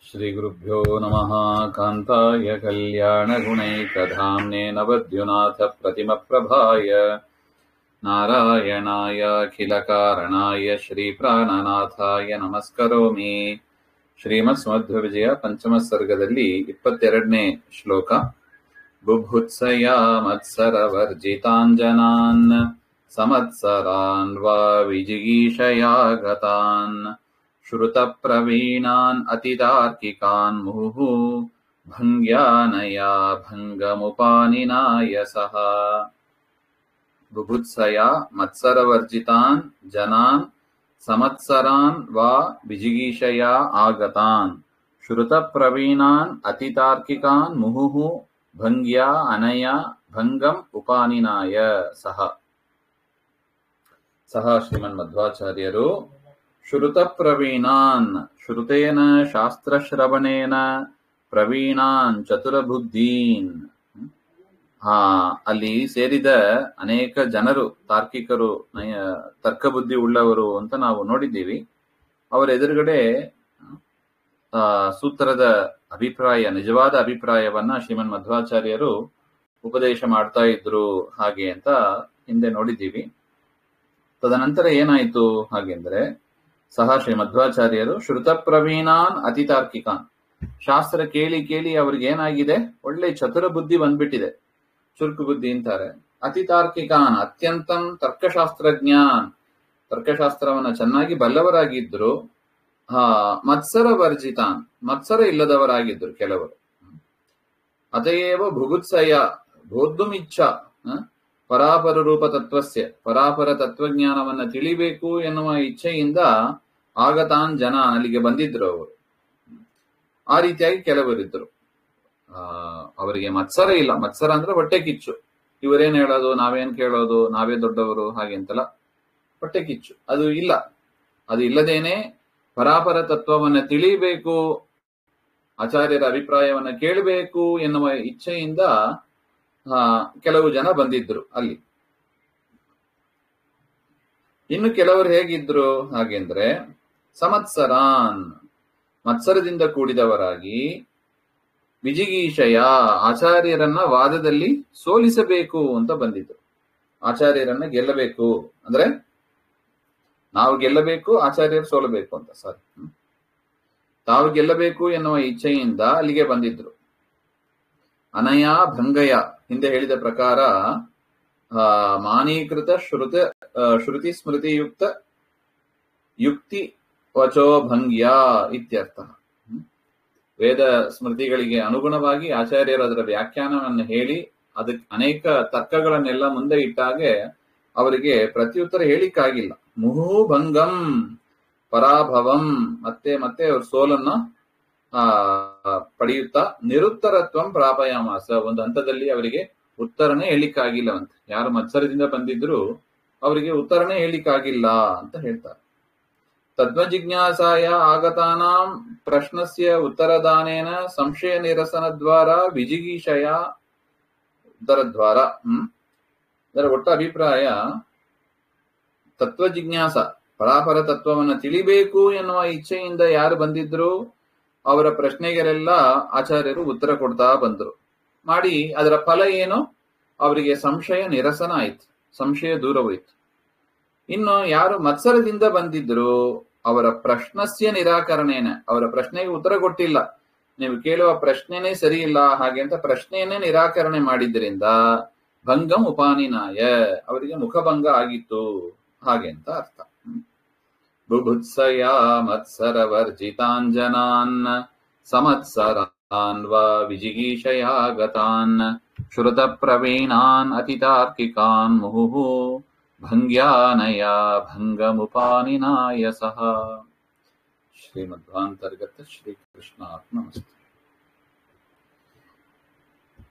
ಶ್ರೀಗುರುಭ್ಯೋ ನಮಃ. ಕಾಂತಾಯ ಕಲ್ಯಾಣಗುಣೈಕಧಾಮ್ನೇ ನವದ್ಯುನಾಥ ಪ್ರತಿಮಪ್ರಭಾಯ ನಾರಾಯಣಾಯ ಅಖಿಲಕಾರಣಾಯ ಶ್ರೀಪ್ರಾಣನಾಥಾಯ ನಮಸ್ಕರೋಮಿ. ಶ್ರೀಮತ್ಸ್ಮಧ್ವವಿಜಯ ಪಂಚಮ ಸರ್ಗದಲ್ಲಿ 22ನೇ ಶ್ಲೋಕ. ಬುಭುತ್ಸಯ ಮತ್ಸರವರ್ಜಿತಾಂಜನಾನ್ ಸಮತ್ಸರಾನ್ ವಾ ವಿಜಿಗೀಷಯಾ ಗತಾನ್ ಶ್ರುತಪ್ರವೀಣಾನ್ ಅತಿತಾರ್ಕಿಕಾನ್ ಮುಹುಃ ಭಂಗ್ಯಾನಯಾ ಭಂಗಮುಪಾನಿನಾಯ ಸಹ. ಬುಭುತ್ಸಯ ಮತ್ಸರವರ್ಜಿತಾನ್ ಜನಾನ್ ಸಮತ್ಸರಾನ್ ವಾ ವಿಜಿಗೀಷಯಾ ಆಗತಾನ್ ಶ್ರುತಪ್ರವೀಣಾನ್ ಅತಿತಾರ್ಕಿಕಾನ್ ಮುಹುಃ ಭಂಗ್ಯಾ ಅನಯಾ ಭಂಗಂ ಉಪಾನಿನಾಯ ಸಹ. ಸಹ ಶ್ರೀಮನ್ಮಧ್ವಾಚಾರ್ಯರು ಶ್ರುತ ಪ್ರವೀಣಾನ್, ಶ್ರುತೇನ ಶಾಸ್ತ್ರಶ್ರವಣೇನ ಪ್ರವೀಣಾನ್ ಚತುರಬುದ್ಧೀನ್, ಅಲ್ಲಿ ಸೇರಿದ ಅನೇಕ ಜನರು ತಾರ್ಕಿಕರು, ತರ್ಕಬುದ್ಧಿ ಉಳ್ಳವರು ಅಂತ ನಾವು ನೋಡಿದ್ದೀವಿ. ಅವರ ಎದುರುಗಡೆ ಸೂತ್ರದ ಅಭಿಪ್ರಾಯ, ನಿಜವಾದ ಅಭಿಪ್ರಾಯವನ್ನ ಶ್ರೀಮನ್ ಮಧ್ವಾಚಾರ್ಯರು ಉಪದೇಶ ಮಾಡ್ತಾ ಇದ್ರು ಹಾಗೆ ಅಂತ ಹಿಂದೆ ನೋಡಿದ್ದೀವಿ. ತದನಂತರ ಏನಾಯ್ತು ಹಾಗೆಂದ್ರೆ, ಸಹ ಶ್ರೀ ಮಧ್ವಾಚಾರ್ಯರು ಶ್ರುತ ಪ್ರವೀಣಾನ್ ಅತಿತಾರ್ಕಿಕಾನ್, ಶಾಸ್ತ್ರ ಕೇಳಿ ಕೇಳಿ ಅವ್ರಿಗೆ ಏನಾಗಿದೆ, ಒಳ್ಳೆ ಚತುರ ಬುದ್ಧಿ ಬಂದ್ಬಿಟ್ಟಿದೆ, ಚುರುಕು ಬುದ್ಧಿ ಅಂತಾರೆ. ಅತಿತಾರ್ಕಿಕಾನ್, ಅತ್ಯಂತಂ ತರ್ಕಶಾಸ್ತ್ರಜ್ಞಾನ್, ತರ್ಕಶಾಸ್ತ್ರವನ್ನ ಚೆನ್ನಾಗಿ ಬಲ್ಲವರಾಗಿದ್ರು. ಮತ್ಸರ ವರ್ಜಿತಾನ್, ಮತ್ಸರ ಇಲ್ಲದವರಾಗಿದ್ರು ಕೆಲವರು. ಅತಯೇವ ಭುಭುತ್ಸಯ ಬೋದ್ಧುಮಿಚ್ಛ ಪರಾಪರ ರೂಪ ತತ್ವಸ್ಯ, ಪರಾಪರ ತತ್ವಜ್ಞಾನವನ್ನ ತಿಳಿಬೇಕು ಎನ್ನುವ ಇಚ್ಛೆಯಿಂದ ಆಗತಾನ್ ಜನ, ಅಲ್ಲಿಗೆ ಬಂದಿದ್ರು ಅವರು. ಆ ರೀತಿಯಾಗಿ ಕೆಲವರಿದ್ರು. ಅವರಿಗೆ ಮತ್ಸರ ಇಲ್ಲ. ಮತ್ಸರ ಅಂದ್ರೆ ಹೊಟ್ಟೆ ಕಿಚ್ಚು. ಇವರೇನ್ ಹೇಳೋದು, ನಾವೇನ್ ಕೇಳೋದು, ನಾವೇ ದೊಡ್ಡವರು ಹಾಗೆ ಅಂತಲ್ಲ, ಹೊಟ್ಟೆ ಕಿಚ್ಚು ಅದು ಇಲ್ಲ. ಅದು ಇಲ್ಲದೇನೆ ಪರಾಪರ ತತ್ವವನ್ನ ತಿಳಿಬೇಕು, ಆಚಾರ್ಯರ ಅಭಿಪ್ರಾಯವನ್ನ ಕೇಳಬೇಕು ಎನ್ನುವ ಇಚ್ಛೆಯಿಂದ ಕೆಲವು ಜನ ಬಂದಿದ್ರು ಅಲ್ಲಿ. ಇನ್ನು ಕೆಲವರು ಹೇಗಿದ್ರು ಹಾಗೆಂದ್ರೆ, ಸಮತ್ಸರಾನ್, ಮತ್ಸರದಿಂದ ಕೂಡಿದವರಾಗಿ, ವಿಜಿಗೀಷಯ, ಆಚಾರ್ಯರನ್ನ ವಾದದಲ್ಲಿ ಸೋಲಿಸಬೇಕು ಅಂತ ಬಂದಿದ್ರು. ಆಚಾರ್ಯರನ್ನ ಗೆಲ್ಲಬೇಕು ಅಂದ್ರೆ ನಾವು ಗೆಲ್ಲಬೇಕು, ಆಚಾರ್ಯರು ಸೋಲಬೇಕು ಅಂತ, ಸಾರಿ, ತಾವು ಗೆಲ್ಲಬೇಕು ಎನ್ನುವ ಇಚ್ಛೆಯಿಂದ ಅಲ್ಲಿಗೆ ಬಂದಿದ್ರು. ಅನಯ ಭಂಗಯ, ಹಿಂದೆ ಹೇಳಿದ ಪ್ರಕಾರ ಮಾನೀಕೃತ ಶ್ರುತಿ ಸ್ಮೃತಿಯುಕ್ತ ಯುಕ್ತಿ ವಚೋ ಭಂಗ್ಯ ಇತ್ಯರ್ಥ. ವೇದ ಸ್ಮೃತಿಗಳಿಗೆ ಅನುಗುಣವಾಗಿ ಆಚಾರ್ಯರು ಅದರ ವ್ಯಾಖ್ಯಾನವನ್ನು ಹೇಳಿ ಅದಕ್ಕೆ ಅನೇಕ ತರ್ಕಗಳನ್ನೆಲ್ಲ ಮುಂದೆ ಇಟ್ಟಾಗೆ ಅವರಿಗೆ ಪ್ರತ್ಯುತ್ತರ ಹೇಳಿಕ್ಕಾಗಿಲ್ಲ. ಮುಹು ಭಂಗಂ ಪರಾಭವಂ, ಮತ್ತೆ ಮತ್ತೆ ಅವ್ರ ಸೋಲನ್ನ ಪಡೆಯುತ್ತಾ ನಿರುತ್ತರತ್ವಂ ಪ್ರಾಪಯಾಮಾಸ, ಒಂದು ಹಂತದಲ್ಲಿ ಅವರಿಗೆ ಉತ್ತರನೇ ಹೇಳಿಕ್ಕಾಗಿಲ್ಲವಂತೆ. ಯಾರು ಮತ್ಸರದಿಂದ ಬಂದಿದ್ರು ಅವರಿಗೆ ಉತ್ತರನೇ ಹೇಳಿಕ್ಕಾಗಿಲ್ಲ ಅಂತ ಹೇಳ್ತಾರೆ. ತದ್ವಜಿಜ್ಞಾಸಾಯ ಆಗತಾನಾಂ ಪ್ರಶ್ನಸ್ಯ ಉತ್ತರದಾನೇನ ಸಂಶಯ ನಿರಸನ ದ್ವಾರ ವಿಜಿಗೀಷಯ ಉತ್ತರದ್ವಾರ. ಅದರ ಒಟ್ಟ ಅಭಿಪ್ರಾಯ, ತತ್ವಜಿಜ್ಞಾಸ, ಪರಾಪರ ತತ್ವವನ್ನು ತಿಳಿಬೇಕು ಎನ್ನುವ ಇಚ್ಛೆಯಿಂದ ಯಾರು ಬಂದಿದ್ರು ಅವರ ಪ್ರಶ್ನೆಗಳೆಲ್ಲ ಆಚಾರ್ಯರು ಉತ್ತರ ಕೊಡ್ತಾ ಬಂದ್ರು. ಮಾಡಿ ಅದರ ಫಲ ಏನು, ಅವರಿಗೆ ಸಂಶಯ ನಿರಸನ ಆಯ್ತು, ಸಂಶಯ ದೂರ ಹೋಯ್ತು. ಇನ್ನು ಯಾರು ಮತ್ಸರದಿಂದ ಬಂದಿದ್ರು ಅವರ ಪ್ರಶ್ನಸ್ಯ ನಿರಾಕರಣೇನ, ಅವರ ಪ್ರಶ್ನೆಗೆ ಉತ್ತರ ಕೊಟ್ಟಿಲ್ಲ, ನೀವು ಕೇಳುವ ಪ್ರಶ್ನೆನೇ ಸರಿ ಇಲ್ಲ ಹಾಗೆ ಅಂತ ಪ್ರಶ್ನೆಯನ್ನೇ ನಿರಾಕರಣೆ ಮಾಡಿದ್ರಿಂದ ಭಂಗಂ ಉಪಾನಿನಾಯ, ಅವರಿಗೆ ಮುಖಭಂಗ ಆಗಿತ್ತು ಹಾಗೆ ಅಂತ ಅರ್ಥ. ಬುಭುತ್ಸಯ ಮತ್ಸರವರ್ಜಿತಾಂಜನಾನ್ ಸಮತ್ಸರಾನ್ ವಾ ವಿಜಿಗೀಷಯಾ ಗತಾನ್ ಶ್ರುತ ಪ್ರವೀಣಾನ್ ಅತಿತಾರ್ಕಿಕಾನ್ ಮುಹುಃ ಭಂಗ್ಯಾನಯಾ ಭಂಗಮುಪಾನಿನಾಯ ಸಹ. ಶ್ರೀಮಧ್ವಾಂತರ್ಗತ ಶ್ರೀಕೃಷ್ಣಾರ್ಪಣಮಸ್ತು.